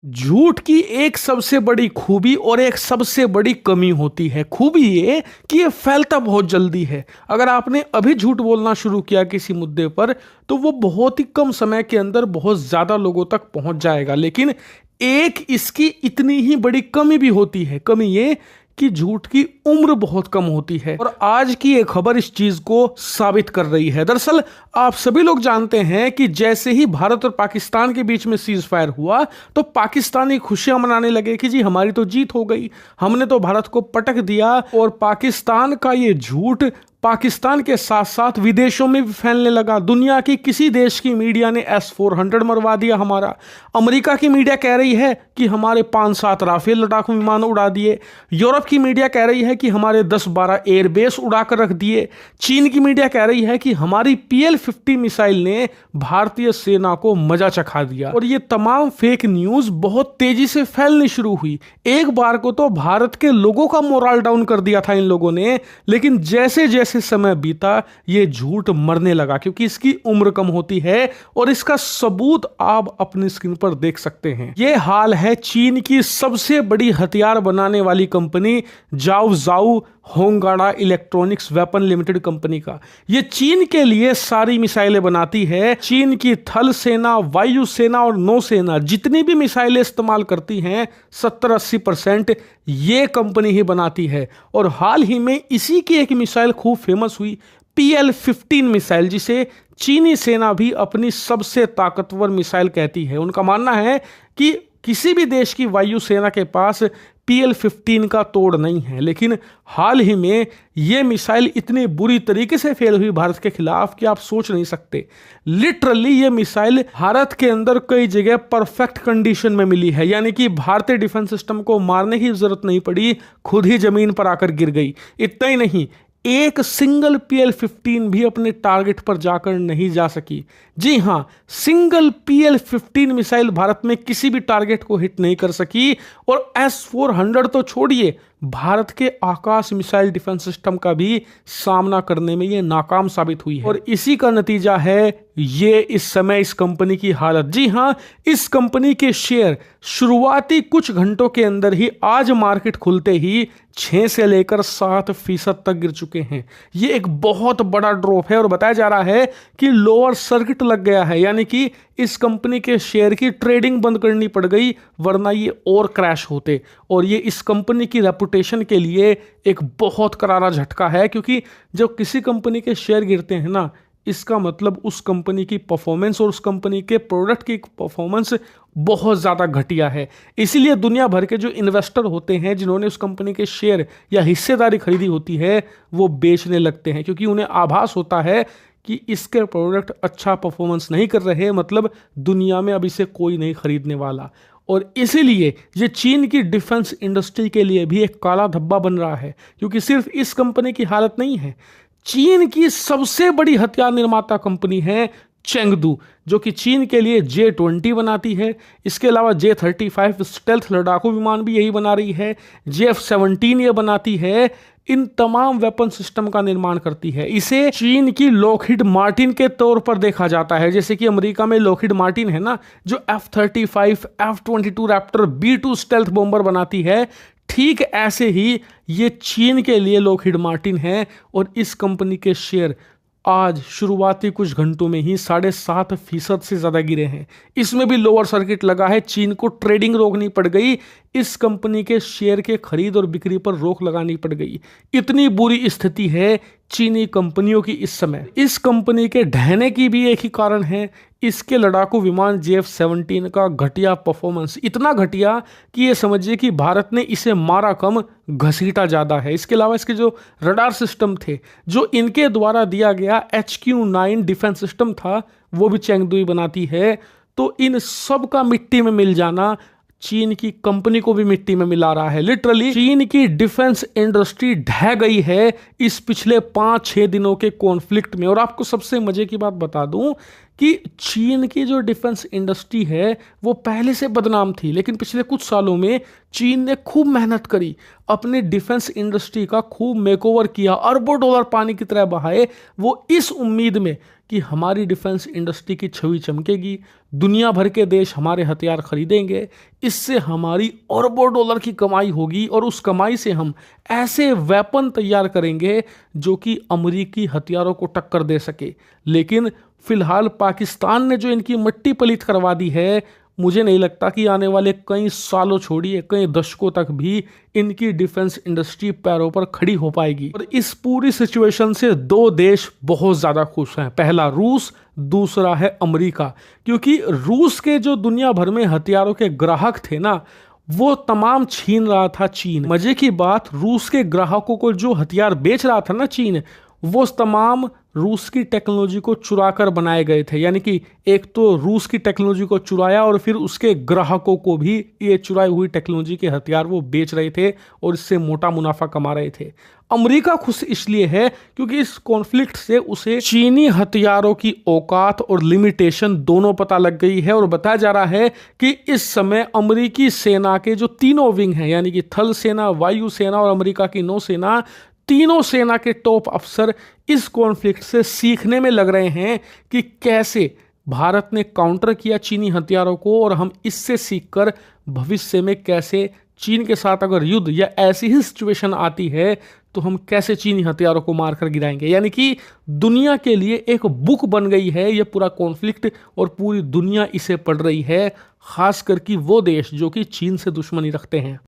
झूठ की एक सबसे बड़ी खूबी और एक सबसे बड़ी कमी होती है। खूबी ये कि ये फैलता बहुत जल्दी है। अगर आपने अभी झूठ बोलना शुरू किया किसी मुद्दे पर तो वो बहुत ही कम समय के अंदर बहुत ज्यादा लोगों तक पहुंच जाएगा। लेकिन एक इसकी इतनी ही बड़ी कमी भी होती है। कमी ये कि झूठ की उम्र बहुत कम होती है और आज की एक खबर इस चीज को साबित कर रही है। दरअसल आप सभी लोग जानते हैं कि जैसे ही भारत और पाकिस्तान के बीच में सीज फायर हुआ तो पाकिस्तानी खुशियां मनाने लगे कि जी हमारी तो जीत हो गई, हमने तो भारत को पटक दिया। और पाकिस्तान का ये झूठ पाकिस्तान के साथ साथ विदेशों में भी फैलने लगा। दुनिया की किसी देश की मीडिया ने S-400 मरवा दिया हमारा। अमेरिका की मीडिया कह रही है कि हमारे 5-7 राफेल लड़ाकू विमान उड़ा दिए। यूरोप की मीडिया कह रही है कि हमारे 10-12 एयरबेस उड़ा कर रख दिए। चीन की मीडिया कह रही है कि हमारी PL-50 मिसाइल ने भारतीय सेना को मजा चखा दिया। और ये तमाम फेक न्यूज बहुत तेजी से फैलनी शुरू हुई। एक बार को तो भारत के लोगों का मोरल डाउन कर दिया था इन लोगों ने, लेकिन जैसे जैसे समय बीता ये झूठ मरने लगा क्योंकि इसकी उम्र कम होती है। और इसका सबूत आप अपनी स्क्रीन पर देख सकते हैं। ये हाल है चीन की सबसे बड़ी हथियार बनाने वाली company Zhuzhou Hongda electronics weapon limited company का। ये चीन के लिए सारी मिसाइलें बनाती है। चीन की थल सेना, वायु सेना और नौसेना जितनी भी मिसाइलें इस्तेमाल करती हैं 70-80% ये कंपनी ही बनाती है। और हाल ही में इसी की एक मिसाइल खूब फेमस हुई, PL-15 मिसाइल, जिसे चीनी सेना भी अपनी सबसे ताकतवर मिसाइल कहती है। उनका मानना है कि किसी भी देश की वायु सेना के पास PL-15 का तोड़ नहीं है। लेकिन हाल ही में यह मिसाइल इतनी बुरी तरीके से फेल हुई भारत के खिलाफ कि आप सोच नहीं सकते। लिटरली ये मिसाइल भारत के अंदर कई जगह परफेक्ट कंडीशन में मिली है, यानी कि भारतीय डिफेंस सिस्टम को मारने की जरूरत नहीं पड़ी, खुद ही जमीन पर आकर गिर गई। इतना ही नहीं, एक सिंगल PL-15 भी अपने टारगेट पर जाकर नहीं जा सकी। जी हां, सिंगल PL-15 मिसाइल भारत में किसी भी टारगेट को हिट नहीं कर सकी। और S-400 तो छोड़िए, भारत के आकाश मिसाइल डिफेंस सिस्टम का भी सामना करने में ये नाकाम साबित हुई है। और इसी का नतीजा है ये इस समय इस कंपनी की हालत। जी हां, इस कंपनी के शेयर शुरुआती कुछ घंटों के अंदर ही आज मार्केट खुलते ही 6 से लेकर 7% तक गिर चुके हैं। ये एक बहुत बड़ा ड्रॉप है और बताया जा रहा है कि लोअर सर्किट लग गया है, यानी कि इस कंपनी के शेयर की ट्रेडिंग बंद करनी पड़ गई, वरना ये और क्रैश होते। और ये इस कंपनी की रेपुटेशन के लिए एक बहुत करारा झटका है, क्योंकि जब किसी कंपनी के शेयर गिरते हैं ना, इसका मतलब उस कंपनी की परफॉर्मेंस और उस कंपनी के प्रोडक्ट की परफॉर्मेंस बहुत ज़्यादा घटिया है। इसीलिए दुनिया भर के जो इन्वेस्टर होते हैं जिन्होंने उस कंपनी के शेयर या हिस्सेदारी खरीदी होती है वो बेचने लगते हैं, क्योंकि उन्हें आभास होता है कि इसके प्रोडक्ट अच्छा परफॉर्मेंस नहीं कर रहे, मतलब दुनिया में अब इसे कोई नहीं खरीदने वाला। और इसीलिए ये चीन की डिफेंस इंडस्ट्री के लिए भी एक काला धब्बा बन रहा है, क्योंकि सिर्फ इस कंपनी की हालत नहीं है। चीन की सबसे बड़ी हथियार निर्माता कंपनी है चेंगदू, जो कि चीन के लिए J-20 बनाती है। इसके अलावा J-35 स्टेल्थ लड़ाकू विमान भी यही बना रही है। JF-17 ये बनाती है। इन तमाम वेपन सिस्टम का निर्माण करती है। इसे चीन की लॉकहीड मार्टिन के तौर पर देखा जाता है। जैसे कि अमेरिका में लॉकहीड मार्टिन है ना, जो F-35, F-22 Raptor B-2 stealth bomber बनाती है, ठीक ऐसे ही ये चीन के लिए लॉकहीड मार्टिन है। और इस कंपनी के शेयर आज शुरुआती कुछ घंटों में ही 7.5% से ज्यादा गिरे हैं। इसमें भी लोअर सर्किट लगा है, चीन को ट्रेडिंग रोकनी पड़ गई, इस कंपनी के शेयर के खरीद और बिक्री पर रोक लगानी पड़ गई। इतनी बुरी स्थिति है चीनी कंपनियों की इस समय। इस कंपनी के ढहने की भी एक ही कारण है, इसके लड़ाकू विमान JF-17 का घटिया परफॉर्मेंस। इतना घटिया कि ये समझिए कि भारत ने इसे मारा कम, घसीटा ज्यादा है। इसके अलावा इसके जो रडार सिस्टम थे, जो इनके द्वारा दिया गया HQ-9 डिफेंस सिस्टम था, वो भी चेंगदू ही बनाती है। तो इन सब का मिट्टी में मिल जाना चीन की कंपनी को भी मिट्टी में मिला रहा है। लिटरली चीन की डिफेंस इंडस्ट्री ढह गई है इस पिछले 5-6 दिनों के कॉन्फ्लिक्ट में। और आपको सबसे मजे की बात बता दूं कि चीन की जो डिफेंस इंडस्ट्री है वो पहले से बदनाम थी, लेकिन पिछले कुछ सालों में चीन ने खूब मेहनत करी, अपने डिफेंस इंडस्ट्री का खूब मेकओवर किया, अरबों डॉलर पानी की तरह बहाए, वो इस उम्मीद में कि हमारी डिफेंस इंडस्ट्री की छवि चमकेगी, दुनिया भर के देश हमारे हथियार खरीदेंगे, इससे हमारी अरबों डॉलर की कमाई होगी और उस कमाई से हम ऐसे वेपन तैयार करेंगे जो कि अमेरिकी हथियारों को टक्कर दे सके। लेकिन फिलहाल पाकिस्तान ने जो इनकी मट्टी पलीत करवा दी है, मुझे नहीं लगता कि आने वाले कई सालों छोड़िए कई दशकों तक भी इनकी डिफेंस इंडस्ट्री पैरों पर खड़ी हो पाएगी। और इस पूरी सिचुएशन से दो देश बहुत ज़्यादा खुश हैं, पहला रूस, दूसरा है अमेरिका। क्योंकि रूस के जो दुनिया भर में हथियारों के ग्राहक थे ना, वो तमाम छीन रहा था चीन। मजे की बात, रूस के ग्राहकों को जो हथियार बेच रहा था ना चीन, वो तमाम रूस की टेक्नोलॉजी को चुरा कर बनाए गए थे। यानी कि एक तो रूस की टेक्नोलॉजी को चुराया और फिर उसके ग्राहकों को भी ये चुराई हुई टेक्नोलॉजी के हथियार वो बेच रहे थे और इससे मोटा मुनाफा कमा रहे थे। अमेरिका खुश इसलिए है क्योंकि इस कॉन्फ्लिक्ट से उसे चीनी हथियारों की औकात और लिमिटेशन दोनों पता लग गई है। और बताया जा रहा है कि इस समय अमेरिकी सेना के जो तीनों विंग हैं, यानी कि थल सेना, वायु सेना और अमेरिका की नौसेना, तीनों सेना के टॉप अफसर इस कॉन्फ्लिक्ट से सीखने में लग रहे हैं कि कैसे भारत ने काउंटर किया चीनी हथियारों को और हम इससे सीखकर भविष्य में कैसे चीन के साथ अगर युद्ध या ऐसी ही सिचुएशन आती है तो हम कैसे चीनी हथियारों को मारकर गिराएंगे। यानी कि दुनिया के लिए एक बुक बन गई है ये पूरा कॉन्फ्लिक्ट और पूरी दुनिया इसे पढ़ रही है, खासकर कि वो देश जो कि चीन से दुश्मनी रखते हैं।